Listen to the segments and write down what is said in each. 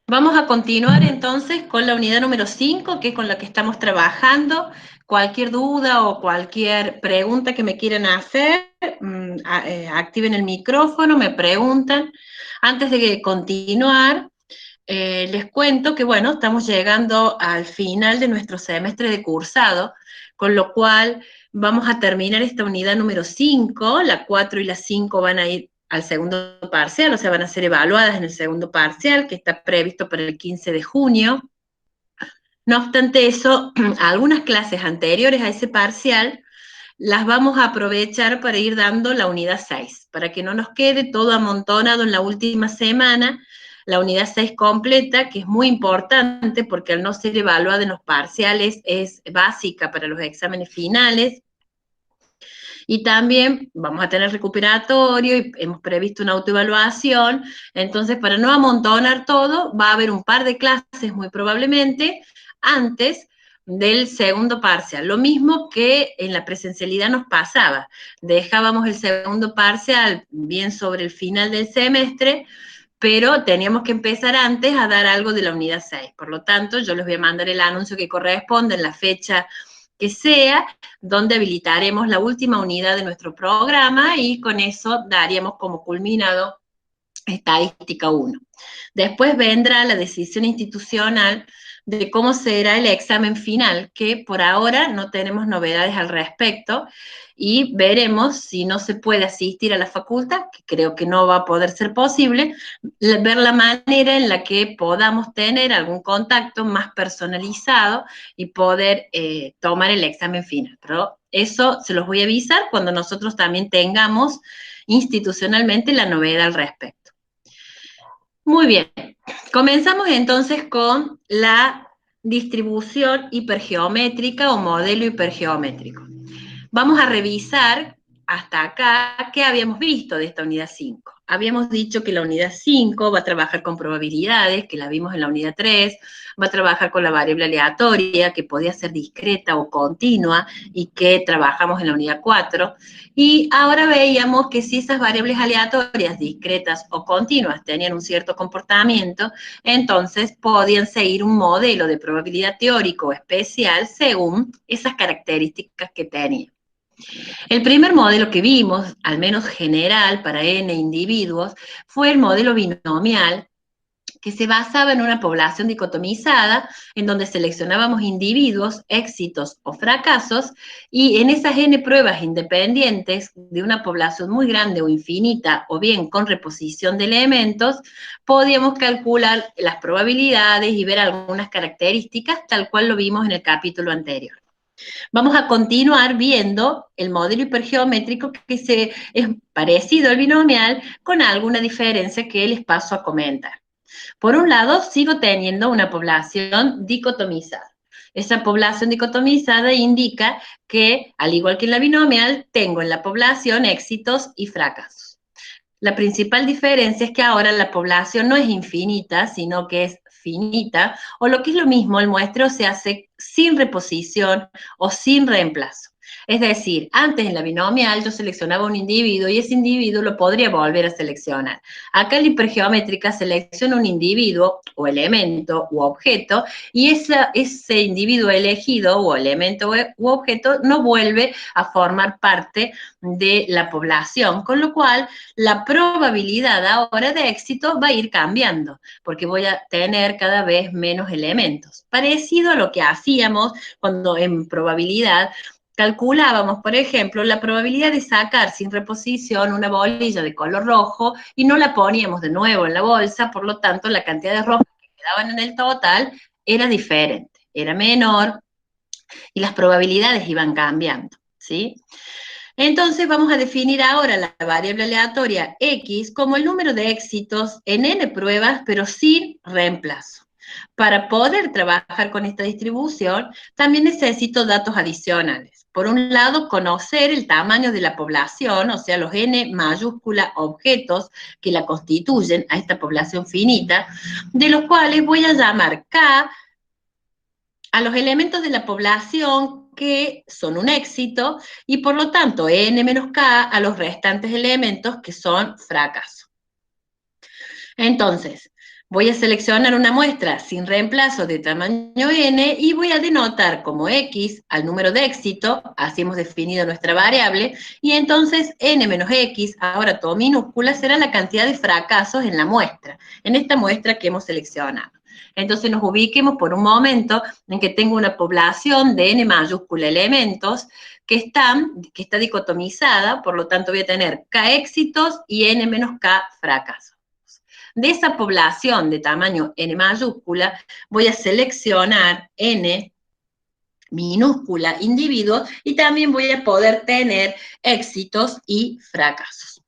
Vamos a continuar entonces con la unidad número 5, que es con la que estamos trabajando. Cualquier duda o cualquier pregunta que me quieran hacer, activen el micrófono, me preguntan. Antes de continuar, les cuento que, bueno, estamos llegando al final de nuestro semestre de cursado, con lo cual vamos a terminar esta unidad número 5. La 4 y la 5 van a ir al segundo parcial, o sea, van a ser evaluadas en el segundo parcial, que está previsto para el 15 de junio. No obstante eso, algunas clases anteriores a ese parcial las vamos a aprovechar para ir dando la unidad 6, para que no nos quede todo amontonado en la última semana, la unidad 6 completa, que es muy importante porque al no ser evaluada en los parciales es básica para los exámenes finales. Y también vamos a tener recuperatorio y hemos previsto una autoevaluación. Entonces, para no amontonar todo, va a haber un par de clases muy probablemente antes del segundo parcial. Lo mismo que en la presencialidad nos pasaba. Dejábamos el segundo parcial bien sobre el final del semestre, pero teníamos que empezar antes a dar algo de la unidad 6. Por lo tanto, yo les voy a mandar el anuncio que corresponde en la fecha que sea, donde habilitaremos la última unidad de nuestro programa y con eso daríamos como culminado Estadística 1. Después vendrá la decisión institucional de cómo será el examen final, que por ahora no tenemos novedades al respecto y veremos si no se puede asistir a la facultad, que creo que no va a poder ser posible, ver la manera en la que podamos tener algún contacto más personalizado y poder tomar el examen final. Pero eso se los voy a avisar cuando nosotros también tengamos institucionalmente la novedad al respecto. Muy bien, comenzamos entonces con la distribución hipergeométrica o modelo hipergeométrico. Vamos a revisar hasta acá qué habíamos visto de esta unidad 5. Habíamos dicho que la unidad 5 va a trabajar con probabilidades, que la vimos en la unidad 3, va a trabajar con la variable aleatoria, que podía ser discreta o continua, y que trabajamos en la unidad 4. Y ahora veíamos que si esas variables aleatorias, discretas o continuas, tenían un cierto comportamiento, entonces podían seguir un modelo de probabilidad teórico especial según esas características que tenían. El primer modelo que vimos, al menos general para n individuos, fue el modelo binomial, que se basaba en una población dicotomizada, en donde seleccionábamos individuos, éxitos o fracasos, y en esas n pruebas independientes de una población muy grande o infinita, o bien con reposición de elementos, podíamos calcular las probabilidades y ver algunas características, tal cual lo vimos en el capítulo anterior. Vamos a continuar viendo el modelo hipergeométrico que es parecido al binomial con alguna diferencia que les paso a comentar. Por un lado, sigo teniendo una población dicotomizada. Esa población dicotomizada indica que, al igual que en la binomial, tengo en la población éxitos y fracasos. La principal diferencia es que ahora la población no es infinita, sino que es finita, o lo que es lo mismo, el muestreo se hace sin reposición o sin reemplazo. Es decir, antes en la binomial yo seleccionaba un individuo y ese individuo lo podría volver a seleccionar. Acá en la hipergeométrica selecciono un individuo o elemento u objeto y ese individuo elegido o elemento u objeto no vuelve a formar parte de la población, con lo cual la probabilidad ahora de éxito va a ir cambiando, porque voy a tener cada vez menos elementos. Parecido a lo que hacíamos cuando en probabilidad calculábamos, por ejemplo, la probabilidad de sacar sin reposición una bolilla de color rojo y no la poníamos de nuevo en la bolsa, por lo tanto la cantidad de rojos que quedaban en el total era diferente, era menor y las probabilidades iban cambiando, ¿sí? Entonces vamos a definir ahora la variable aleatoria X como el número de éxitos en n pruebas, pero sin reemplazo. Para poder trabajar con esta distribución, también necesito datos adicionales. Por un lado, conocer el tamaño de la población, o sea, los n mayúscula objetos que la constituyen a esta población finita, de los cuales voy a llamar K a los elementos de la población que son un éxito y por lo tanto n menos k a los restantes elementos que son fracaso. Entonces, Voy a seleccionar una muestra sin reemplazo de tamaño n y voy a denotar como x al número de éxito, así hemos definido nuestra variable, y entonces n menos x, ahora todo minúscula, será la cantidad de fracasos en la muestra, en esta muestra que hemos seleccionado. Entonces nos ubiquemos por un momento en que tengo una población de n mayúscula elementos que está dicotomizada, por lo tanto voy a tener k éxitos y n menos k fracasos. De esa población de tamaño n mayúscula, voy a seleccionar n minúscula individuos y también voy a poder tener éxitos y fracasos.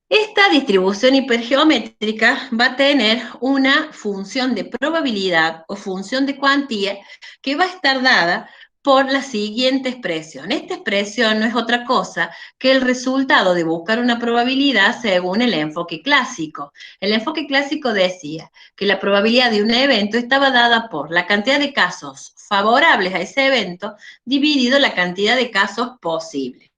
Esta distribución hipergeométrica va a tener una función de probabilidad o función de cuantía que va a estar dada por la siguiente expresión. Esta expresión no es otra cosa que el resultado de buscar una probabilidad según el enfoque clásico. El enfoque clásico decía que la probabilidad de un evento estaba dada por la cantidad de casos favorables a ese evento dividido la cantidad de casos posibles.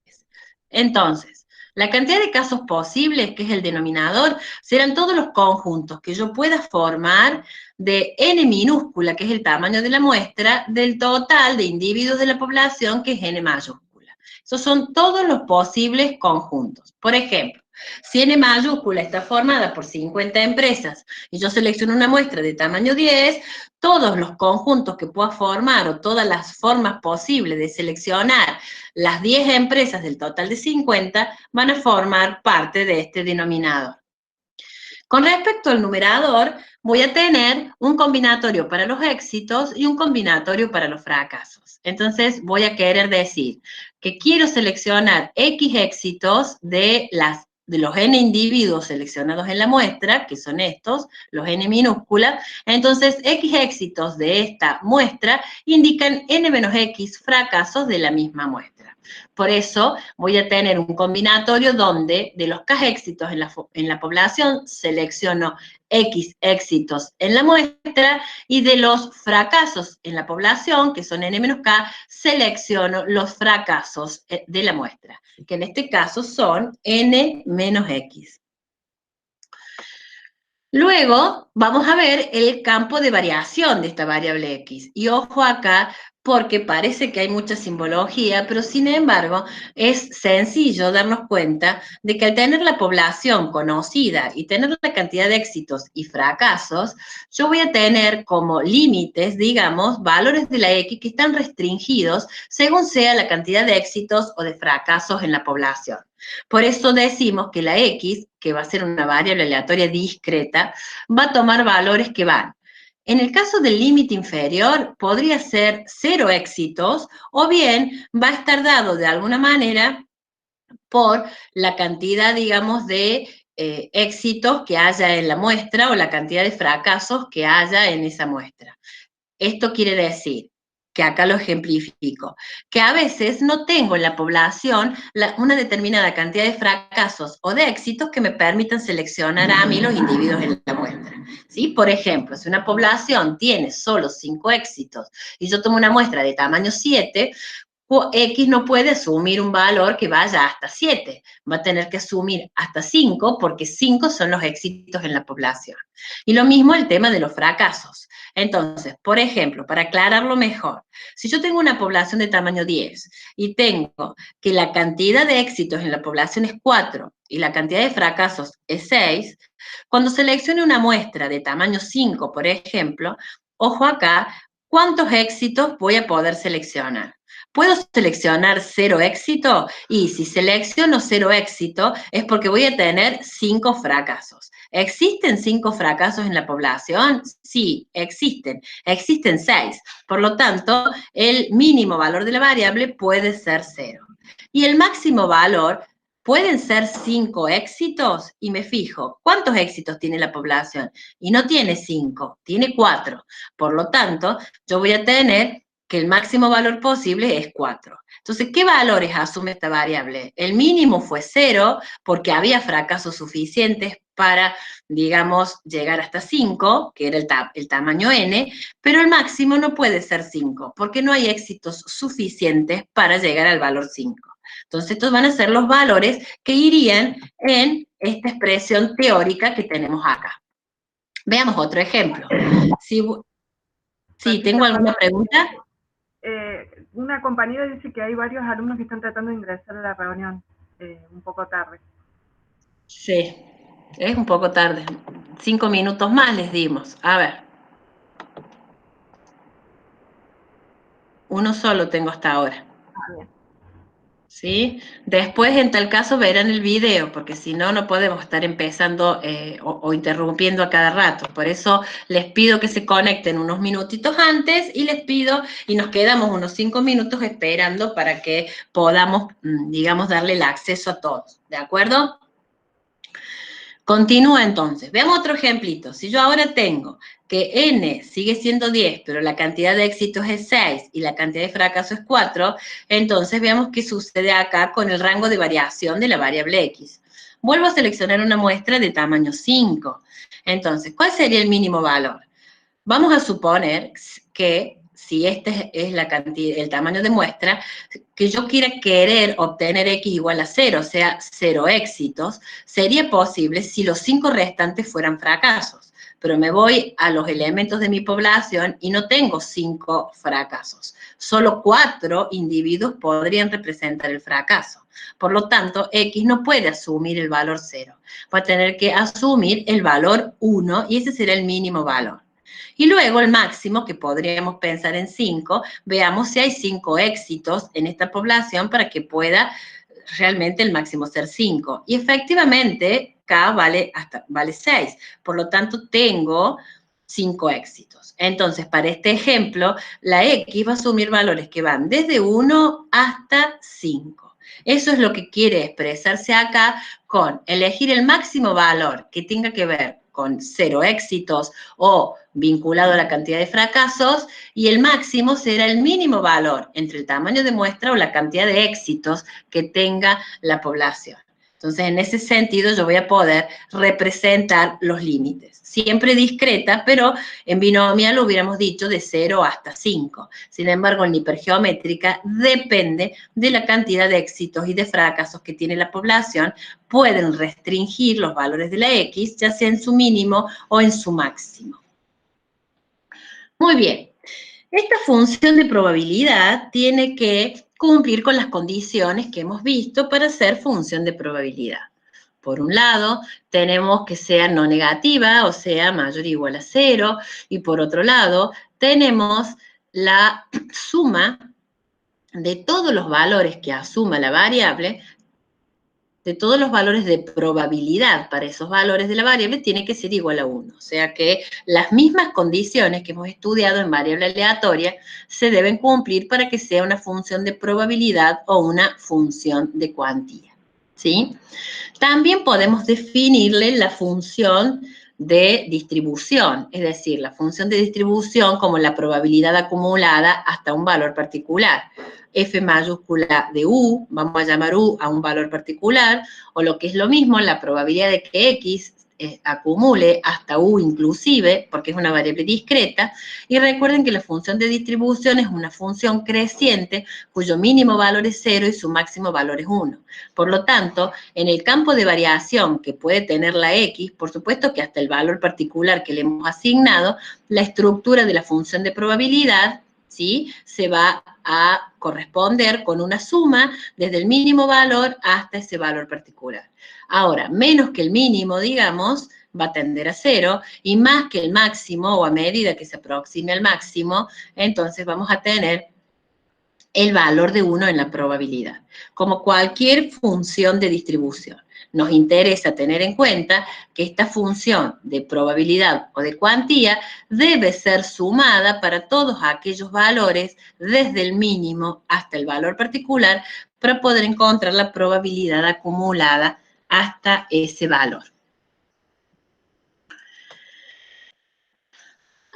Entonces, la cantidad de casos posibles, que es el denominador, serán todos los conjuntos que yo pueda formar de n minúscula, que es el tamaño de la muestra, del total de individuos de la población, que es n mayúscula. Esos son todos los posibles conjuntos. Por ejemplo, si n mayúscula está formada por 50 empresas y yo selecciono una muestra de tamaño 10, todos los conjuntos que pueda formar o todas las formas posibles de seleccionar las 10 empresas del total de 50 van a formar parte de este denominador. Con respecto al numerador, voy a tener un combinatorio para los éxitos y un combinatorio para los fracasos. Entonces, voy a querer decir que quiero seleccionar X éxitos de los n individuos seleccionados en la muestra, que son estos, los n minúscula. Entonces, X éxitos de esta muestra indican n menos X fracasos de la misma muestra. Por eso voy a tener un combinatorio donde de los K éxitos en la población selecciono X éxitos en la muestra y de los fracasos en la población, que son N menos K, selecciono los fracasos de la muestra, que en este caso son N menos X. Luego vamos a ver el campo de variación de esta variable X. Y ojo acá, porque parece que hay mucha simbología, pero sin embargo es sencillo darnos cuenta de que al tener la población conocida y tener la cantidad de éxitos y fracasos, yo voy a tener como límites, digamos, valores de la X que están restringidos según sea la cantidad de éxitos o de fracasos en la población. Por eso decimos que la X, que va a ser una variable aleatoria discreta, va a tomar valores que van. En el caso del límite inferior, podría ser 0 éxitos, o bien va a estar dado de alguna manera por la cantidad, digamos, de éxitos que haya en la muestra o la cantidad de fracasos que haya en esa muestra. Esto quiere decir, que acá lo ejemplifico, que a veces no tengo en la población una determinada cantidad de fracasos o de éxitos que me permitan seleccionar a mí los individuos en la muestra. ¿Sí? Por ejemplo, si una población tiene solo 5 éxitos y yo tomo una muestra de tamaño 7, X no puede asumir un valor que vaya hasta 7, va a tener que asumir hasta 5 porque 5 son los éxitos en la población. Y lo mismo el tema de los fracasos. Entonces, por ejemplo, para aclararlo mejor, si yo tengo una población de tamaño 10 y tengo que la cantidad de éxitos en la población es 4 y la cantidad de fracasos es 6, cuando seleccione una muestra de tamaño 5, por ejemplo, ojo acá, ¿cuántos éxitos voy a poder seleccionar? ¿Puedo seleccionar 0 éxito? Y si selecciono 0 éxito es porque voy a tener 5 fracasos. ¿Existen 5 fracasos en la población? Sí, existen. Existen 6. Por lo tanto, el mínimo valor de la variable puede ser 0. Y el máximo valor pueden ser 5 éxitos. Y me fijo, ¿cuántos éxitos tiene la población? Y no tiene 5, tiene 4. Por lo tanto, yo voy a tener que el máximo valor posible es 4. Entonces, ¿qué valores asume esta variable? El mínimo fue 0 porque había fracasos suficientes para, digamos, llegar hasta 5, que era el tamaño n, pero el máximo no puede ser 5 porque no hay éxitos suficientes para llegar al valor 5. Entonces, estos van a ser los valores que irían en esta expresión teórica que tenemos acá. Veamos otro ejemplo. Sí, ¿tengo Patricia, alguna pregunta? una compañera dice que hay varios alumnos que están tratando de ingresar a la reunión un poco tarde. Sí, es un poco tarde. 5 minutos más les dimos. A ver. Uno solo tengo hasta ahora. Bien. ¿Sí? Después, en tal caso, verán el video, porque si no, no podemos estar empezando o interrumpiendo a cada rato. Por eso les pido que se conecten unos minutitos antes y les pido, y nos quedamos unos 5 minutos esperando para que podamos, digamos, darle el acceso a todos. ¿De acuerdo? Continúa entonces. Veamos otro ejemplito. Si yo ahora tengo que n sigue siendo 10, pero la cantidad de éxitos es 6 y la cantidad de fracasos es 4, entonces veamos qué sucede acá con el rango de variación de la variable x. Vuelvo a seleccionar una muestra de tamaño 5. Entonces, ¿cuál sería el mínimo valor? Vamos a suponer que si este es la cantidad, el tamaño de muestra, que yo querer obtener x igual a 0, o sea, 0 éxitos, sería posible si los 5 restantes fueran fracasos. Pero me voy a los elementos de mi población y no tengo 5 fracasos. Solo 4 individuos podrían representar el fracaso. Por lo tanto, x no puede asumir el valor 0. Va a tener que asumir el valor 1 y ese será el mínimo valor. Y luego el máximo, que podríamos pensar en 5, veamos si hay 5 éxitos en esta población para que pueda realmente el máximo ser 5. Y efectivamente, K vale 6. Por lo tanto, tengo 5 éxitos. Entonces, para este ejemplo, la X va a asumir valores que van desde 1 hasta 5. Eso es lo que quiere expresarse acá con elegir el máximo valor que tenga que ver con 0 éxitos o vinculado a la cantidad de fracasos, y el máximo será el mínimo valor entre el tamaño de muestra o la cantidad de éxitos que tenga la población. Entonces, en ese sentido, yo voy a poder representar los límites. Siempre discreta, pero en binomial lo hubiéramos dicho de 0 hasta 5. Sin embargo, en hipergeométrica depende de la cantidad de éxitos y de fracasos que tiene la población. Pueden restringir los valores de la X, ya sea en su mínimo o en su máximo. Muy bien. Esta función de probabilidad tiene que cumplir con las condiciones que hemos visto para ser función de probabilidad. Por un lado, tenemos que sea no negativa, o sea, mayor o igual a 0, y por otro lado, tenemos la suma de todos los valores que asuma la variable, de todos los valores de probabilidad para esos valores de la variable tiene que ser igual a 1. O sea que las mismas condiciones que hemos estudiado en variable aleatoria se deben cumplir para que sea una función de probabilidad o una función de cuantía. ¿Sí? También podemos definirle la función de distribución, es decir, la función de distribución como la probabilidad acumulada hasta un valor particular. F mayúscula de U, vamos a llamar U a un valor particular, o lo que es lo mismo, la probabilidad de que X acumule hasta U inclusive, porque es una variable discreta, y recuerden que la función de distribución es una función creciente cuyo mínimo valor es 0 y su máximo valor es 1. Por lo tanto, en el campo de variación que puede tener la X, por supuesto que hasta el valor particular que le hemos asignado, la estructura de la función de probabilidad, ¿sí?, se va a corresponder con una suma desde el mínimo valor hasta ese valor particular. Ahora, menos que el mínimo, digamos, va a tender a 0, y más que el máximo, o a medida que se aproxime al máximo, entonces vamos a tener el valor de 1 en la probabilidad. Como cualquier función de distribución, nos interesa tener en cuenta que esta función de probabilidad o de cuantía debe ser sumada para todos aquellos valores desde el mínimo hasta el valor particular para poder encontrar la probabilidad acumulada hasta ese valor.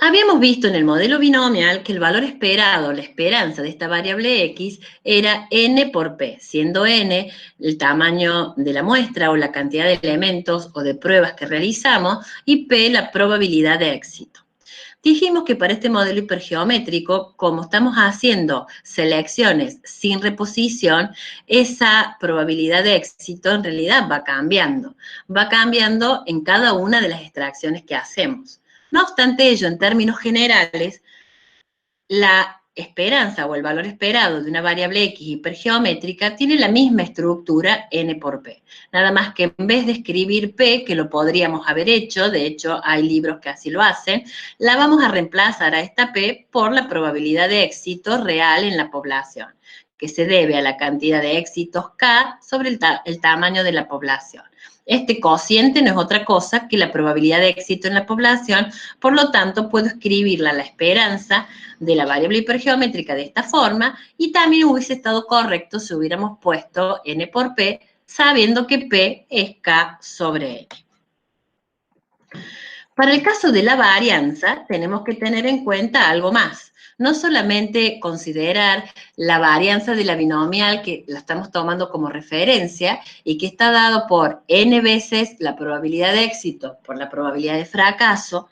Habíamos visto en el modelo binomial que el valor esperado, la esperanza de esta variable x, era n por p, siendo n el tamaño de la muestra o la cantidad de elementos o de pruebas que realizamos y p la probabilidad de éxito. Dijimos que para este modelo hipergeométrico, como estamos haciendo selecciones sin reposición, esa probabilidad de éxito en realidad va cambiando. Va cambiando en cada una de las extracciones que hacemos. No obstante ello, en términos generales, la esperanza o el valor esperado de una variable X hipergeométrica tiene la misma estructura N por P. Nada más que en vez de escribir P, que lo podríamos haber hecho, de hecho hay libros que así lo hacen, la vamos a reemplazar a esta P por la probabilidad de éxito real en la población, que se debe a la cantidad de éxitos K sobre el tamaño de la población. Este cociente no es otra cosa que la probabilidad de éxito en la población, por lo tanto puedo escribirla la esperanza de la variable hipergeométrica de esta forma, y también hubiese estado correcto si hubiéramos puesto N por P, sabiendo que P es K sobre N. Para el caso de la varianza, tenemos que tener en cuenta algo más. No solamente considerar la varianza de la binomial, que la estamos tomando como referencia, y que está dado por n veces la probabilidad de éxito por la probabilidad de fracaso,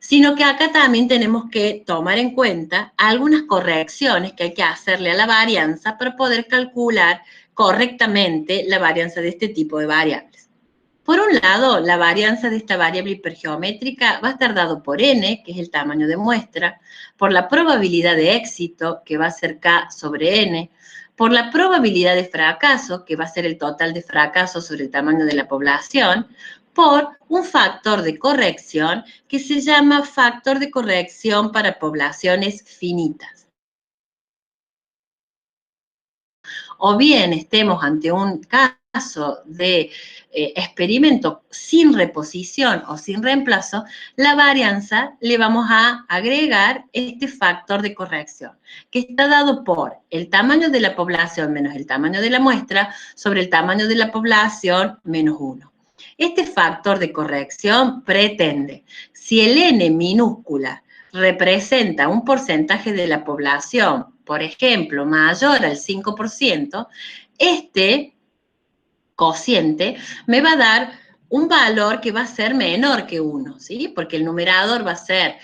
sino que acá también tenemos que tomar en cuenta algunas correcciones que hay que hacerle a la varianza para poder calcular correctamente la varianza de este tipo de variables. Por un lado, la varianza de esta variable hipergeométrica va a estar dado por n, que es el tamaño de muestra, por la probabilidad de éxito, que va a ser k sobre n, por la probabilidad de fracaso, que va a ser el total de fracasos sobre el tamaño de la población, por un factor de corrección que se llama factor de corrección para poblaciones finitas. O bien estemos ante un caso de experimento sin reposición o sin reemplazo, la varianza le vamos a agregar este factor de corrección, que está dado por el tamaño de la población menos el tamaño de la muestra sobre el tamaño de la población menos 1. Este factor de corrección pretende, si el n minúscula representa un porcentaje de la población, por ejemplo, mayor al 5%, este cociente me va a dar un valor que va a ser menor que 1, ¿sí? Porque el numerador va a ser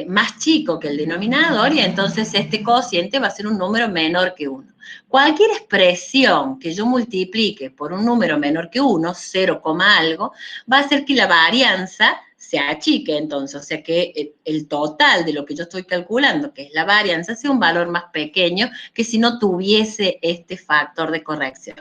más chico que el denominador y entonces este cociente va a ser un número menor que 1. Cualquier expresión que yo multiplique por un número menor que 1, 0, algo, va a hacer que la varianza se achique entonces, o sea que el total de lo que yo estoy calculando, que es la varianza, sea un valor más pequeño que si no tuviese este factor de corrección.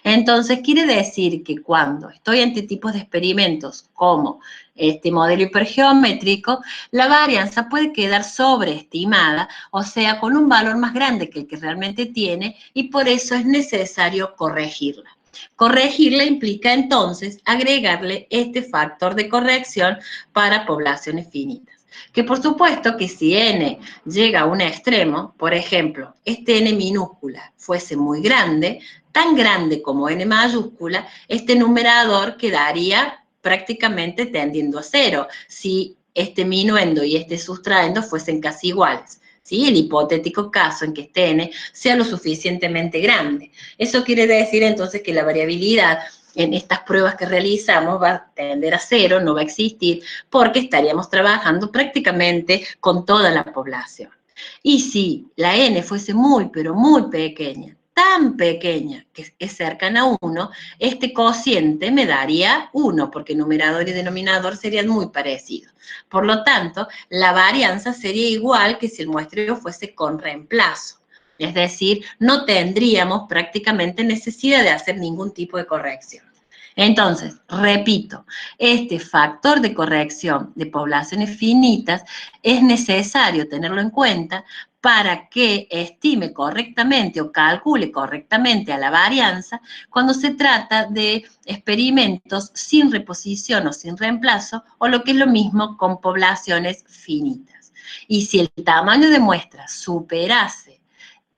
Entonces, quiere decir que cuando estoy ante tipos de experimentos como este modelo hipergeométrico, la varianza puede quedar sobreestimada, o sea, con un valor más grande que el que realmente tiene, y por eso es necesario corregirla. Corregirla implica entonces agregarle este factor de corrección para poblaciones finitas. Que por supuesto que si n llega a un extremo, por ejemplo, este n minúscula fuese muy grande, tan grande como n mayúscula, este numerador quedaría prácticamente tendiendo a 0, si este minuendo y este sustraendo fuesen casi iguales. ¿Sí? El hipotético caso en que este n sea lo suficientemente grande. Eso quiere decir entonces que la variabilidad en estas pruebas que realizamos va a tender a 0, no va a existir, porque estaríamos trabajando prácticamente con toda la población. Y si la n fuese muy, pero muy pequeña, tan pequeña que es cercana a 1, este cociente me daría 1, porque numerador y denominador serían muy parecidos. Por lo tanto, la varianza sería igual que si el muestreo fuese con reemplazo. Es decir, no tendríamos prácticamente necesidad de hacer ningún tipo de corrección. Entonces, repito, este factor de corrección de poblaciones finitas es necesario tenerlo en cuenta para que estime correctamente o calcule correctamente a la varianza cuando se trata de experimentos sin reposición o sin reemplazo, o lo que es lo mismo con poblaciones finitas. Y si el tamaño de muestra superase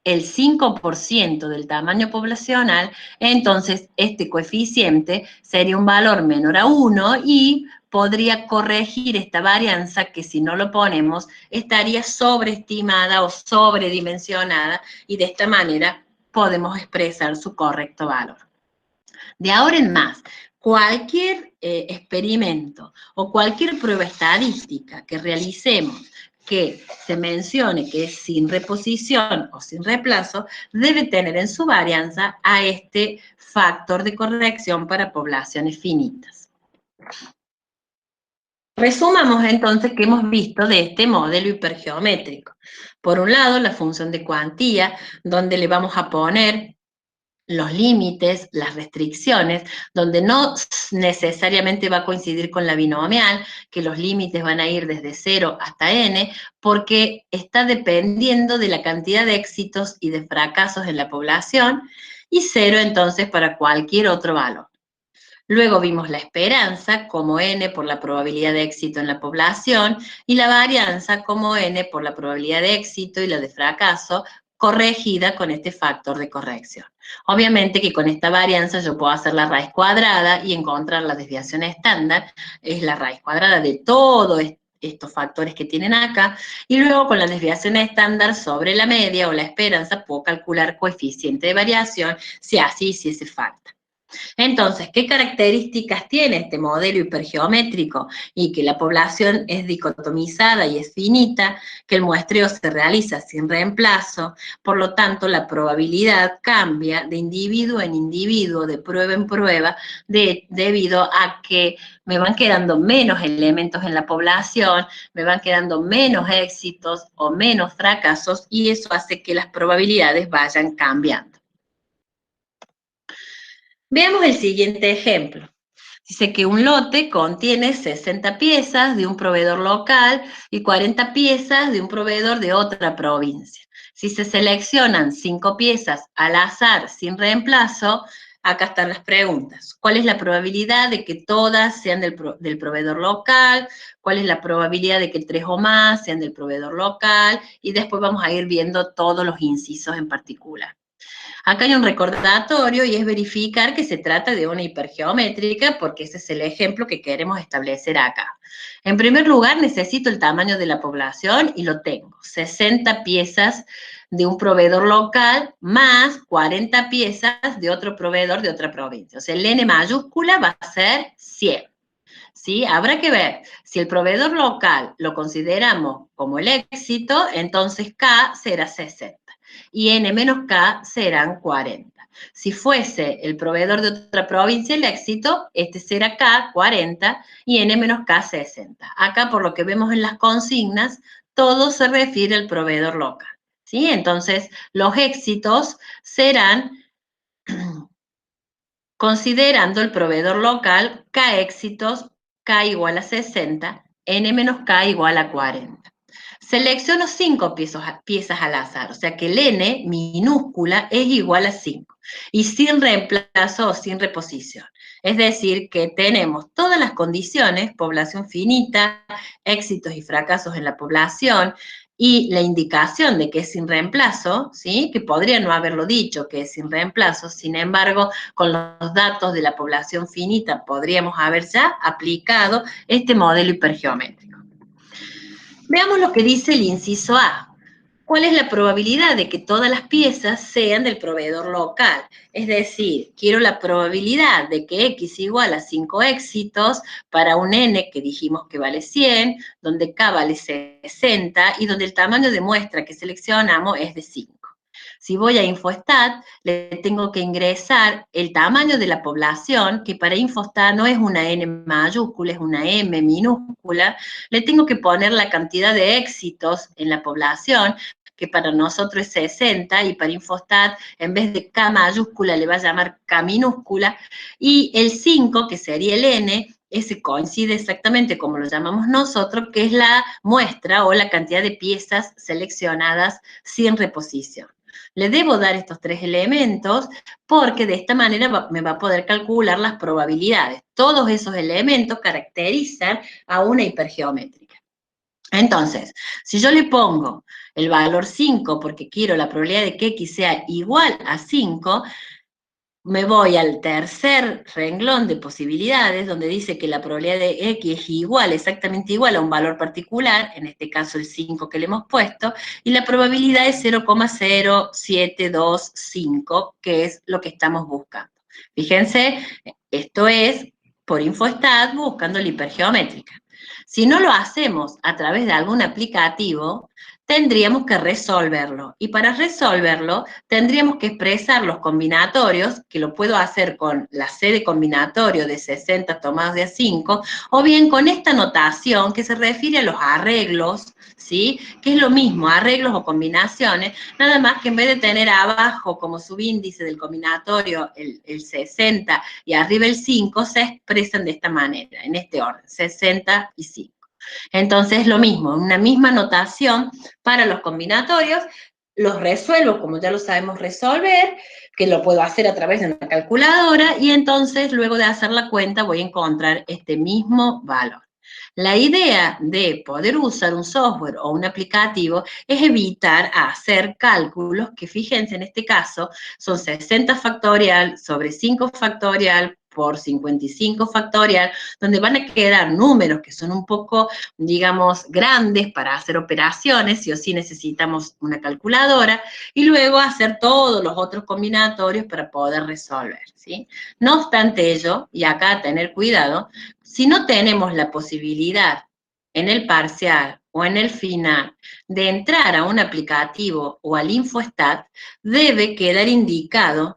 el 5% del tamaño poblacional, entonces este coeficiente sería un valor menor a 1 y podría corregir esta varianza que si no lo ponemos estaría sobreestimada o sobredimensionada y de esta manera podemos expresar su correcto valor. De ahora en más, cualquier experimento o cualquier prueba estadística que realicemos que se mencione que es sin reposición o sin reemplazo, debe tener en su varianza a este factor de corrección para poblaciones finitas. Resumamos entonces qué hemos visto de este modelo hipergeométrico. Por un lado, la función de cuantía, donde le vamos a poner los límites, las restricciones, donde no necesariamente va a coincidir con la binomial, que los límites van a ir desde 0 hasta n, porque está dependiendo de la cantidad de éxitos y de fracasos en la población, y 0 entonces para cualquier otro valor. Luego vimos la esperanza como n por la probabilidad de éxito en la población y la varianza como n por la probabilidad de éxito y la de fracaso corregida con este factor de corrección. Obviamente que con esta varianza yo puedo hacer la raíz cuadrada y encontrar la desviación estándar, es la raíz cuadrada de todos estos factores que tienen acá, y luego con la desviación estándar sobre la media o la esperanza puedo calcular coeficiente de variación si así hiciese falta. Entonces, ¿qué características tiene este modelo hipergeométrico? Y que la población es dicotomizada y es finita, que el muestreo se realiza sin reemplazo, por lo tanto la probabilidad cambia de individuo en individuo, de prueba en prueba, debido a que me van quedando menos elementos en la población, me van quedando menos éxitos o menos fracasos, y eso hace que las probabilidades vayan cambiando. Veamos el siguiente ejemplo. Dice que un lote contiene 60 piezas de un proveedor local y 40 piezas de un proveedor de otra provincia. Si se seleccionan 5 piezas al azar sin reemplazo, acá están las preguntas. ¿Cuál es la probabilidad de que todas sean del proveedor local? ¿Cuál es la probabilidad de que 3 o más sean del proveedor local? Y después vamos a ir viendo todos los incisos en particular. Acá hay un recordatorio y es verificar que se trata de una hipergeométrica porque ese es el ejemplo que queremos establecer acá. En primer lugar, necesito el tamaño de la población y lo tengo. 60 piezas de un proveedor local más 40 piezas de otro proveedor de otra provincia. O sea, el n mayúscula va a ser 100. ¿Sí? Habrá que ver, si el proveedor local lo consideramos como el éxito, entonces K será 60 y N menos K serán 40. Si fuese el proveedor de otra provincia el éxito, este será K 40 y N menos K 60. Acá, por lo que vemos en las consignas, todo se refiere al proveedor local. ¿Sí? Entonces, los éxitos serán considerando el proveedor local, K éxitos, K igual a 60, N menos K igual a 40. Selecciono 5 piezas al azar, o sea que el N minúscula es igual a 5, y sin reemplazo o sin reposición. Es decir, que tenemos todas las condiciones, población finita, éxitos y fracasos en la población, y la indicación de que es sin reemplazo, ¿sí? Que podría no haberlo dicho que es sin reemplazo, sin embargo, con los datos de la población finita podríamos haber ya aplicado este modelo hipergeométrico. Veamos lo que dice el inciso A. ¿Cuál es la probabilidad de que todas las piezas sean del proveedor local? Es decir, quiero la probabilidad de que X igual a 5 éxitos para un N que dijimos que vale 100, donde K vale 60 y donde el tamaño de muestra que seleccionamos es de 5. Si voy a Infostat, le tengo que ingresar el tamaño de la población, que para Infostat no es una N mayúscula, es una M minúscula. Le tengo que poner la cantidad de éxitos en la población, que para nosotros es 60, y para Infostat, en vez de K mayúscula, le va a llamar K minúscula, y el 5, que sería el N, ese coincide exactamente como lo llamamos nosotros, que es la muestra o la cantidad de piezas seleccionadas sin reposición. Le debo dar estos 3 elementos porque de esta manera me va a poder calcular las probabilidades. Todos esos elementos caracterizan a una hipergeométrica. Entonces, si yo le pongo el valor 5 porque quiero la probabilidad de que X sea igual a 5, me voy al tercer renglón de posibilidades, donde dice que la probabilidad de X es igual, exactamente igual a un valor particular, en este caso el 5 que le hemos puesto, y la probabilidad es 0,0725, que es lo que estamos buscando. Fíjense, Esto es, por InfoStat, buscando la hipergeométrica. Si no lo hacemos a través de algún aplicativo, tendríamos que resolverlo. Y para resolverlo, tendríamos que expresar los combinatorios, que lo puedo hacer con la C de combinatorio de 60 tomados de A5, o bien con esta notación que se refiere a los arreglos, ¿sí? Que es lo mismo, arreglos o combinaciones, nada más que en vez de tener abajo como subíndice del combinatorio el 60 y arriba el 5, se expresan de esta manera, en este orden, 60 y 5. Entonces, lo mismo, una misma notación para los combinatorios, los resuelvo como ya lo sabemos resolver, que lo puedo hacer a través de una calculadora, y entonces luego de hacer la cuenta voy a encontrar este mismo valor. La idea de poder usar un software o un aplicativo es evitar hacer cálculos que, fíjense, en este caso son 60 factorial sobre 5 factorial por 55 factorial, donde van a quedar números que son un poco, digamos, grandes para hacer operaciones, sí o sí necesitamos una calculadora, y luego hacer todos los otros combinatorios para poder resolver, ¿sí? No obstante ello, y acá tener cuidado, si no tenemos la posibilidad en el parcial o en el final de entrar a un aplicativo o al InfoStat, debe quedar indicado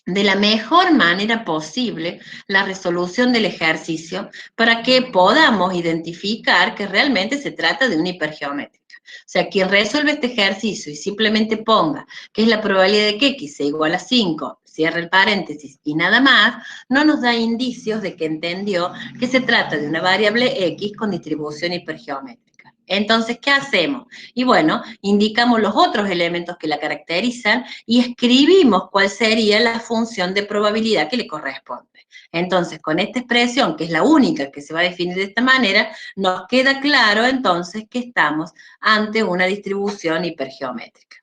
de la mejor manera posible la resolución del ejercicio para que podamos identificar que realmente se trata de una hipergeométrica. O sea, quien resuelve este ejercicio y simplemente ponga que es la probabilidad de que x sea igual a 5, cierre el paréntesis y nada más, no nos da indicios de que entendió que se trata de una variable x con distribución hipergeométrica. Entonces, ¿qué hacemos? Y bueno, indicamos los otros elementos que la caracterizan y escribimos cuál sería la función de probabilidad que le corresponde. Entonces, con esta expresión, que es la única que se va a definir de esta manera, nos queda claro entonces que estamos ante una distribución hipergeométrica.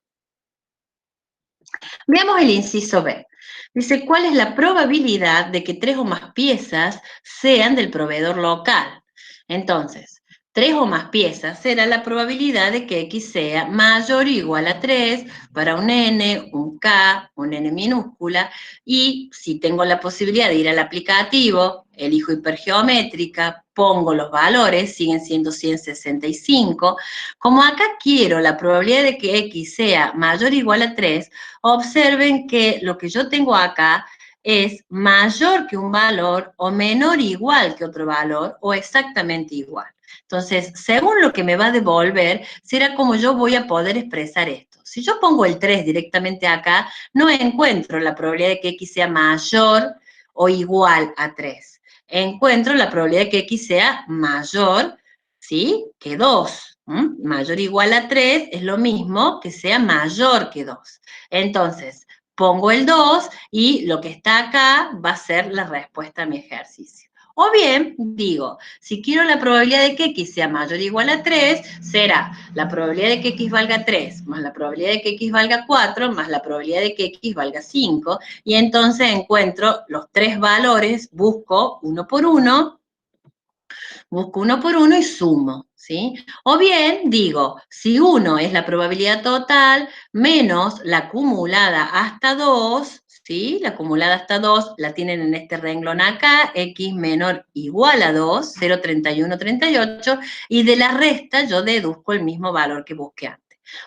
Veamos el inciso B. Dice, ¿cuál es la probabilidad de que 3 o más piezas sean del proveedor local? Entonces, 3 o más piezas será la probabilidad de que X sea mayor o igual a 3 para un N, un K, un N minúscula, y si tengo la posibilidad de ir al aplicativo, elijo hipergeométrica, pongo los valores, siguen siendo 165. Como acá quiero la probabilidad de que X sea mayor o igual a 3, observen que lo que yo tengo acá es mayor que un valor o menor o igual que otro valor o exactamente igual. Entonces, según lo que me va a devolver, será como yo voy a poder expresar esto. Si yo pongo el 3 directamente acá, no encuentro la probabilidad de que X sea mayor o igual a 3. Encuentro la probabilidad de que X sea mayor, ¿sí?, que 2. Mayor o igual a 3 es lo mismo que sea mayor que 2. Entonces, pongo el 2 y lo que está acá va a ser la respuesta a mi ejercicio. O bien, digo, si quiero la probabilidad de que X sea mayor o igual a 3, será la probabilidad de que X valga 3, más la probabilidad de que X valga 4, más la probabilidad de que X valga 5, y entonces encuentro los tres valores, busco uno por uno y sumo, ¿sí? O bien digo, si 1 es la probabilidad total, menos la acumulada hasta 2, ¿sí? La acumulada hasta 2 la tienen en este renglón acá, x menor igual a 2, 0,3138, y de la resta yo deduzco el mismo valor que busqué antes.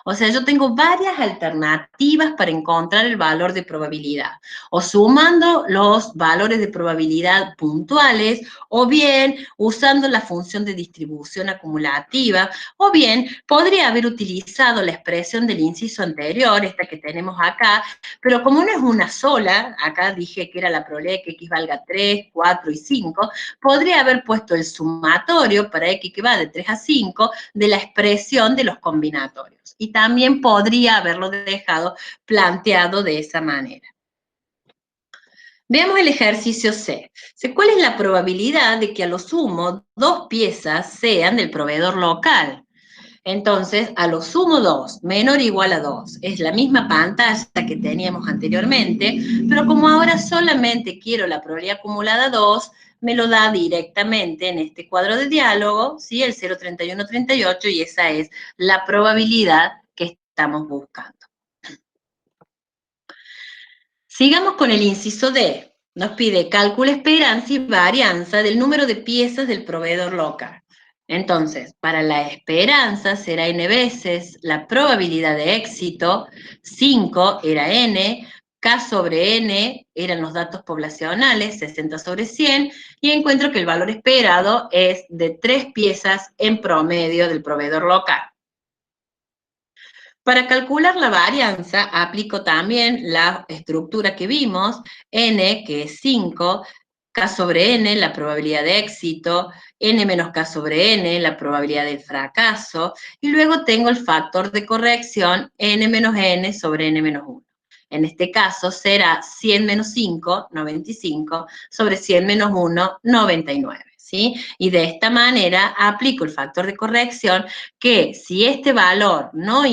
O sea, yo tengo varias alternativas para encontrar el valor de probabilidad, o sumando los valores de probabilidad puntuales, o bien usando la función de distribución acumulativa, o bien podría haber utilizado la expresión del inciso anterior, esta que tenemos acá, pero como no es una sola, acá dije que era la probabilidad de que X valga 3, 4 y 5, podría haber puesto el sumatorio para X que va de 3 a 5 de la expresión de los combinatorios. Y también podría haberlo dejado planteado de esa manera. Veamos el ejercicio C. ¿Cuál es la probabilidad de que a lo sumo 2 piezas sean del proveedor local? Entonces, a lo sumo 2, menor o igual a 2, es la misma pantalla que teníamos anteriormente, pero como ahora solamente quiero la probabilidad acumulada 2, me lo da directamente en este cuadro de diálogo, ¿sí? El 0,3138, y esa es la probabilidad que estamos buscando. Sigamos con el inciso D. nos pide cálculo esperanza y varianza del número de piezas del proveedor local. Entonces, para la esperanza será n veces la probabilidad de éxito, 5 era n, K sobre n eran los datos poblacionales, 60 sobre 100, y encuentro que el valor esperado es de 3 piezas en promedio del proveedor local. Para calcular la varianza, aplico también la estructura que vimos, n, que es 5, k sobre n, la probabilidad de éxito, n menos k sobre n, la probabilidad de fracaso, y luego tengo el factor de corrección, n menos n sobre n menos 1. En este caso será 100 menos 5, 95, sobre 100 menos 1, 99. ¿Sí? Y de esta manera aplico el factor de corrección que si este valor no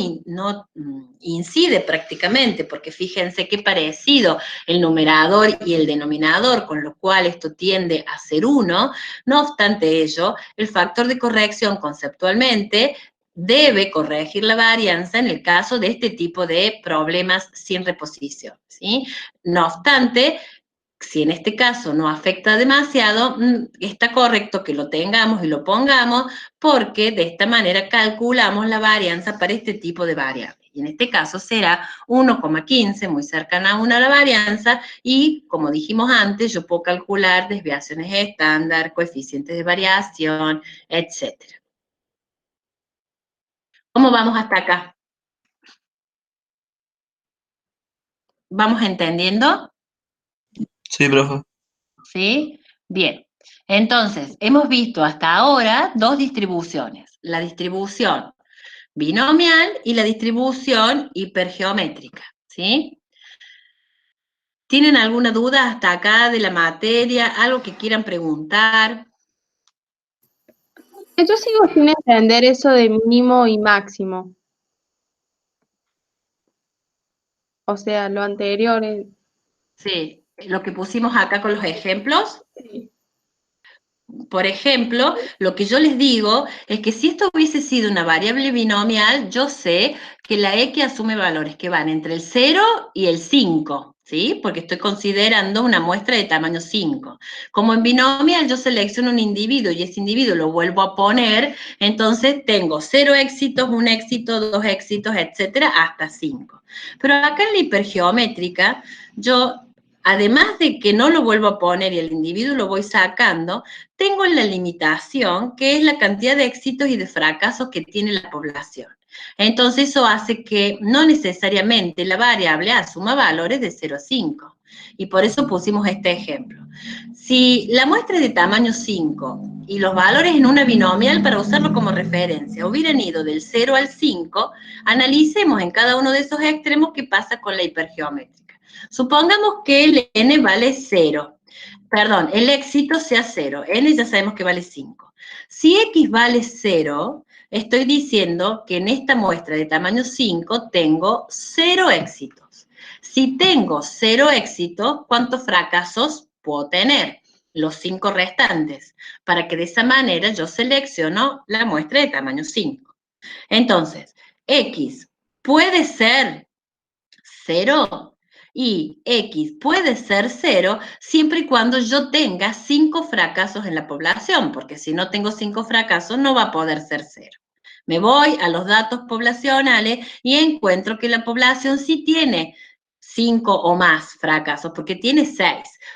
incide prácticamente, porque fíjense qué parecido el numerador y el denominador, con lo cual esto tiende a ser 1, no obstante ello, el factor de corrección conceptualmente debe corregir la varianza en el caso de este tipo de problemas sin reposición, ¿sí? No obstante, si en este caso no afecta demasiado, está correcto que lo tengamos y lo pongamos porque de esta manera calculamos la varianza para este tipo de variables. Y en este caso será 1,15, muy cercana a 1 a la varianza, y como dijimos antes, yo puedo calcular desviaciones estándar, coeficientes de variación, etc. ¿Cómo vamos hasta acá? ¿Vamos entendiendo? Sí, profe. ¿Sí? Bien. Entonces, hemos visto hasta ahora dos distribuciones. La distribución binomial y la distribución hipergeométrica, ¿sí? ¿Tienen alguna duda hasta acá de la materia? ¿Algo que quieran preguntar? Yo sigo sin entender eso de mínimo y máximo. O sea, lo anterior es... Sí, lo que pusimos acá con los ejemplos. Sí. Por ejemplo, lo que yo les digo es que si esto hubiese sido una variable binomial, yo sé que la X asume valores que van entre el 0 y el 5, ¿sí? Porque estoy considerando una muestra de tamaño 5. Como en binomial yo selecciono un individuo y ese individuo lo vuelvo a poner, entonces tengo 0 éxitos, 1 éxito, 2 éxitos, etcétera, hasta 5. Pero acá en la hipergeométrica, yo, además de que no lo vuelvo a poner y el individuo lo voy sacando, tengo la limitación que es la cantidad de éxitos y de fracasos que tiene la población. Entonces eso hace que no necesariamente la variable asuma valores de 0 a 5. Y por eso pusimos este ejemplo. Si la muestra es de tamaño 5 y los valores en una binomial, para usarlo como referencia, hubieran ido del 0 al 5, analicemos en cada uno de esos extremos qué pasa con la hipergeométrica. Supongamos que el n vale 0. Perdón, el éxito sea 0. N ya sabemos que vale 5. Si X vale 0, estoy diciendo que en esta muestra de tamaño 5 tengo 0 éxitos. Si tengo 0 éxitos, ¿cuántos fracasos puedo tener? Los 5 restantes, para que de esa manera yo selecciono la muestra de tamaño 5. Entonces, X puede ser 0 y X puede ser 0 siempre y cuando yo tenga 5 fracasos en la población, porque si no tengo 5 fracasos no va a poder ser 0. Me voy a los datos poblacionales y encuentro que la población sí tiene 5 o más fracasos, porque tiene 6.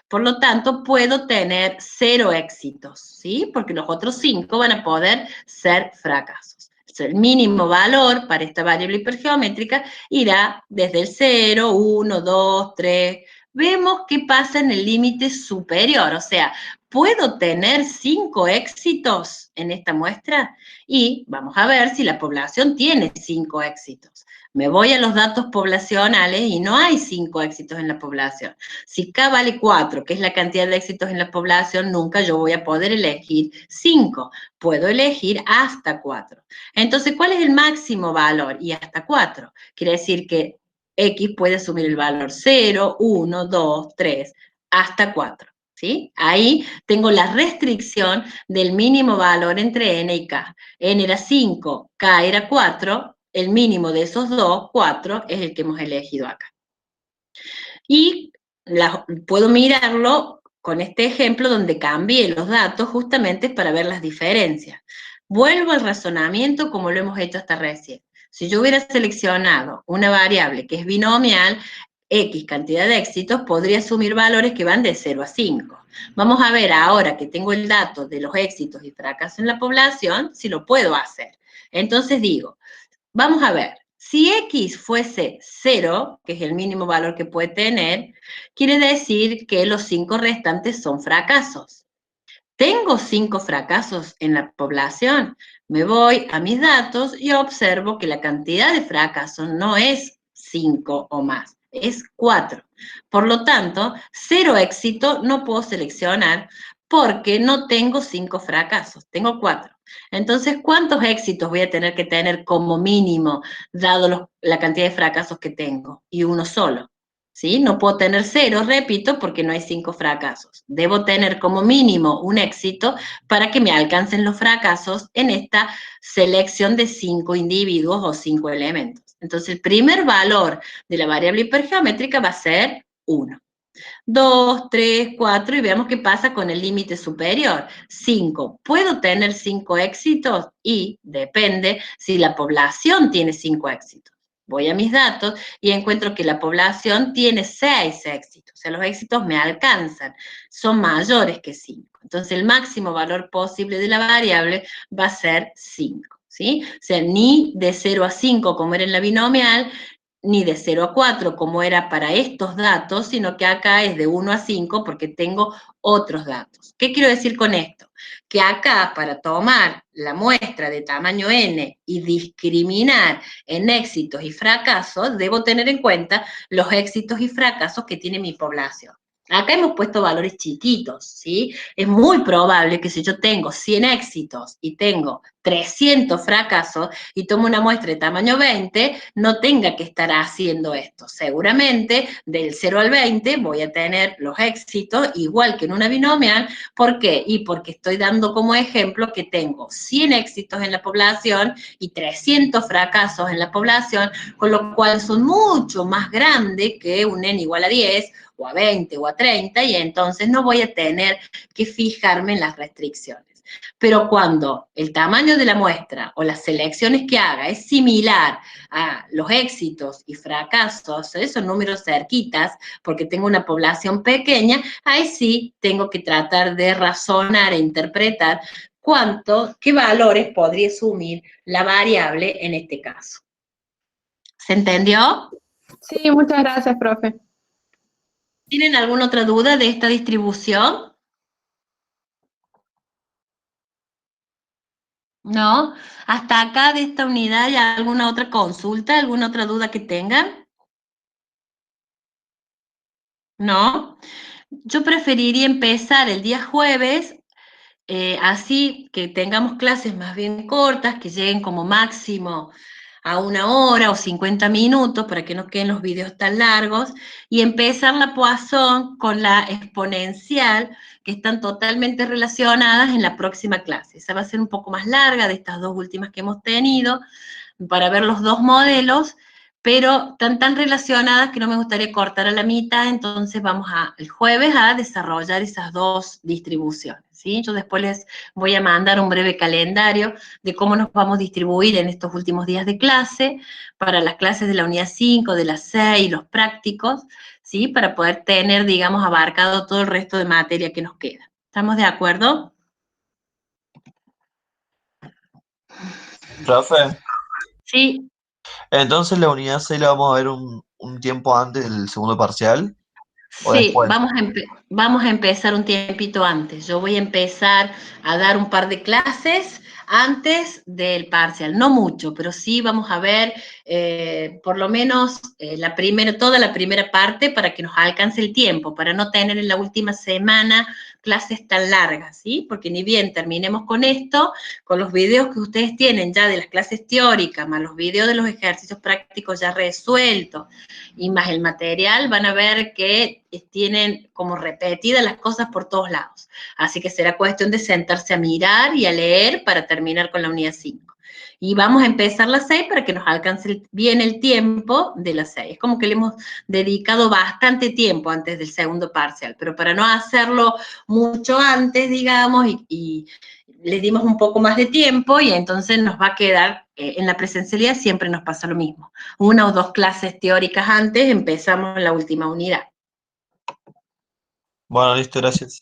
Por lo tanto, puedo tener 0 éxitos, ¿sí? Porque los otros 5 van a poder ser fracasos. El mínimo valor para esta variable hipergeométrica irá desde el 0, 1, 2, 3. Vemos qué pasa en el límite superior, o sea, ¿puedo tener 5 éxitos en esta muestra? Y vamos a ver si la población tiene 5 éxitos. Me voy a los datos poblacionales y no hay 5 éxitos en la población. Si K vale 4, que es la cantidad de éxitos en la población, nunca yo voy a poder elegir 5. Puedo elegir hasta 4. Entonces, ¿cuál es el máximo valor? Y hasta 4. Quiere decir que X puede asumir el valor 0, 1, 2, 3, hasta 4. ¿Sí? Ahí tengo la restricción del mínimo valor entre N y K. N era 5, K era 4, el mínimo de esos dos, 4, es el que hemos elegido acá. Y puedo mirarlo con este ejemplo donde cambié los datos justamente para ver las diferencias. Vuelvo al razonamiento como lo hemos hecho hasta recién. Si yo hubiera seleccionado una variable que es binomial, X cantidad de éxitos, podría asumir valores que van de 0 a 5. Vamos a ver ahora que tengo el dato de los éxitos y fracasos en la población, si lo puedo hacer. Entonces digo, vamos a ver, si X fuese 0, que es el mínimo valor que puede tener, quiere decir que los 5 restantes son fracasos. ¿Tengo 5 fracasos en la población? Me voy a mis datos y observo que la cantidad de fracasos no es 5 o más, es 4. Por lo tanto, 0 éxito no puedo seleccionar porque no tengo 5 fracasos, tengo 4. Entonces, ¿cuántos éxitos voy a tener que tener como mínimo, dado la cantidad de fracasos que tengo? Y uno solo. ¿Sí? No puedo tener 0, repito, porque no hay 5 fracasos. Debo tener como mínimo un éxito para que me alcancen los fracasos en esta selección de 5 individuos o 5 elementos. Entonces, el primer valor de la variable hipergeométrica va a ser 1. 2, 3, 4 y veamos qué pasa con el límite superior. 5. ¿Puedo tener 5 éxitos? Y depende si la población tiene 5 éxitos. Voy a mis datos y encuentro que la población tiene 6 éxitos. O sea, los éxitos me alcanzan, son mayores que 5. Entonces, el máximo valor posible de la variable va a ser 5. ¿Sí? O sea, ni de 0 a 5 como era en la binomial, ni de 0 a 4 como era para estos datos, sino que acá es de 1 a 5 porque tengo otros datos. ¿Qué quiero decir con esto? Que acá para tomar la muestra de tamaño n y discriminar en éxitos y fracasos, debo tener en cuenta los éxitos y fracasos que tiene mi población. Acá hemos puesto valores chiquitos, ¿sí? Es muy probable que si yo tengo 100 éxitos y tengo 300 fracasos y tomo una muestra de tamaño 20, no tenga que estar haciendo esto. Seguramente del 0 al 20 voy a tener los éxitos igual que en una binomial. ¿Por qué? Y porque estoy dando como ejemplo que tengo 100 éxitos en la población y 300 fracasos en la población, con lo cual son mucho más grandes que un n igual a 10 o a 20 o a 30, y entonces no voy a tener que fijarme en las restricciones. Pero cuando el tamaño de la muestra o las selecciones que haga es similar a los éxitos y fracasos, esos números cerquitas, porque tengo una población pequeña, ahí sí tengo que tratar de razonar e interpretar qué valores podría asumir la variable en este caso. ¿Se entendió? Sí, muchas gracias, profe. ¿Tienen alguna otra duda de esta distribución? ¿No? ¿Hasta acá de esta unidad hay alguna otra consulta, alguna otra duda que tengan? ¿No? Yo preferiría empezar el día jueves, así que tengamos clases más bien cortas, que lleguen como máximo a 1 hora o 50 minutos para que no queden los videos tan largos, y empezar la Poisson con la exponencial, que están totalmente relacionadas en la próxima clase. Esa va a ser un poco más larga de estas dos últimas que hemos tenido, para ver los dos modelos, pero están tan relacionadas que no me gustaría cortar a la mitad, entonces vamos el jueves a desarrollar esas dos distribuciones, ¿sí? Yo después les voy a mandar un breve calendario de cómo nos vamos a distribuir en estos últimos días de clase, para las clases de la unidad 5, de la 6, los prácticos, ¿sí? Para poder tener, digamos, abarcado todo el resto de materia que nos queda. ¿Estamos de acuerdo? Profe, Sí. entonces la unidad 6 la vamos a ver un tiempo antes del segundo parcial o Sí, después. vamos a empezar un tiempito antes. Yo voy a empezar a dar un par de clases antes del parcial, no mucho, pero sí vamos a ver por lo menos toda la primera parte para que nos alcance el tiempo, para no tener en la última semana clases tan largas, ¿sí? Porque ni bien terminemos con esto, con los videos que ustedes tienen ya de las clases teóricas, más los videos de los ejercicios prácticos ya resueltos, y más el material, van a ver que tienen como repetidas las cosas por todos lados. Así que será cuestión de sentarse a mirar y a leer para terminar con la unidad 5. Y vamos a empezar las 6 para que nos alcance bien el tiempo de las 6. Es como que le hemos dedicado bastante tiempo antes del segundo parcial, pero para no hacerlo mucho antes, digamos, y le dimos un poco más de tiempo y entonces nos va a quedar, en la presencialidad siempre nos pasa lo mismo. 1 o 2 clases teóricas antes, empezamos la última unidad. Bueno, listo, gracias.